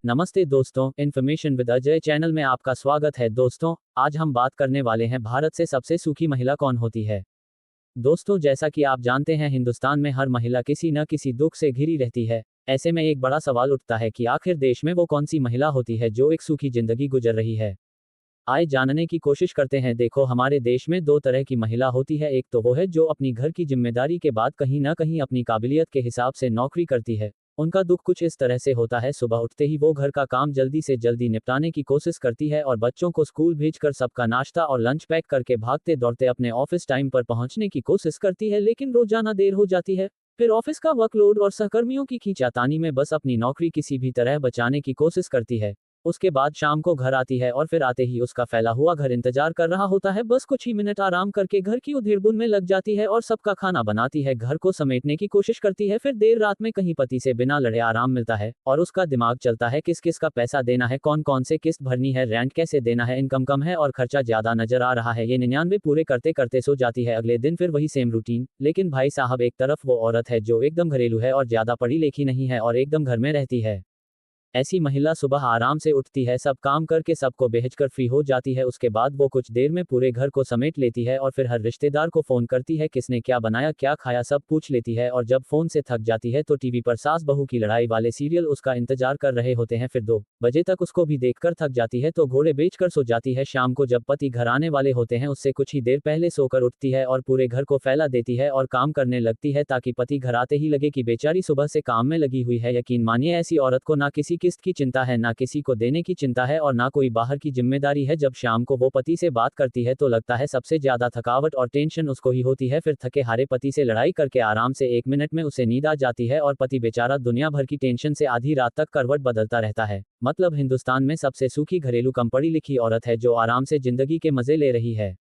नमस्ते दोस्तों, information with Ajay channel में आपका स्वागत है। दोस्तों, आज हम बात करने वाले हैं भारत से सबसे सूखी महिला कौन होती है। दोस्तों, जैसा कि आप जानते हैं, हिंदुस्तान में हर महिला किसी न किसी दुख से घिरी रहती है। ऐसे में एक बड़ा सवाल उठता है कि आखिर देश में वो कौन सी महिला होती है जो एक सूखी जिंदगी गुजर रही है। आइए जानने की कोशिश करते हैं। देखो, हमारे देश में दो तरह की महिला होती है। एक तो वो है जो अपनी घर की जिम्मेदारी के बाद कहीं ना कहीं अपनी काबिलियत के हिसाब से नौकरी करती है। उनका दुख कुछ इस तरह से होता है, सुबह उठते ही वो घर का काम जल्दी से जल्दी निपटाने की कोशिश करती है और बच्चों को स्कूल भेजकर सबका नाश्ता और लंच पैक करके भागते दौड़ते अपने ऑफिस टाइम पर पहुंचने की कोशिश करती है, लेकिन रोजाना देर हो जाती है। फिर ऑफिस का वर्कलोड और सहकर्मियों की खींचातानी में बस अपनी नौकरी किसी भी तरह बचाने की कोशिश करती है। उसके बाद शाम को घर आती है और फिर आते ही उसका फैला हुआ घर इंतजार कर रहा होता है। बस कुछ ही मिनट आराम करके घर की उधेड़बुन में लग जाती है और सबका खाना बनाती है, घर को समेटने की कोशिश करती है। फिर देर रात में कहीं पति से बिना लड़े आराम मिलता है और उसका दिमाग चलता है किस किस का पैसा देना है, कौन कौन से किस्त भरनी है, रेंट कैसे देना है, इनकम कम है और खर्चा ज्यादा नजर आ रहा है। ये 99 पूरे करते करते सो जाती है। अगले दिन फिर वही सेम रूटीन। लेकिन भाई साहब, एक तरफ वो औरत है जो एकदम घरेलू है और ज्यादा पढ़ी लिखी नहीं है और एकदम घर में रहती है। ऐसी महिला सुबह आराम से उठती है, सब काम करके सबको भेजकर फ्री हो जाती है। उसके बाद वो कुछ देर में पूरे घर को समेट लेती है और फिर हर रिश्तेदार को फोन करती है, किसने क्या बनाया क्या खाया सब पूछ लेती है। और जब फोन से थक जाती है तो टीवी पर सास बहू की लड़ाई वाले सीरियल उसका इंतजार कर रहे होते हैं। फिर 2 बजे तक उसको भी देखकर थक जाती है तो घोड़े बेचकर सो जाती है। शाम को जब पति घर आने वाले होते हैं उससे कुछ ही देर पहले सोकर उठती है और पूरे घर को फैला देती है और काम करने लगती है ताकि पति घर आते ही लगे कि बेचारी सुबह से काम में लगी हुई है। यकीन मानिए, ऐसी औरत को ना किसी किस्त की चिंता है, ना किसी को देने की चिंता है और ना कोई बाहर की जिम्मेदारी है। जब शाम को वो पति से बात करती है तो लगता है सबसे ज्यादा थकावट और टेंशन उसको ही होती है। फिर थके हारे पति से लड़ाई करके आराम से 1 मिनट में उसे नींद आ जाती है और पति बेचारा दुनिया भर की टेंशन से आधी रात तक करवट बदलता रहता है। मतलब हिंदुस्तान में सबसे सूखी घरेलू कम पढ़ी लिखी औरत है जो आराम से जिंदगी के मजे ले रही है।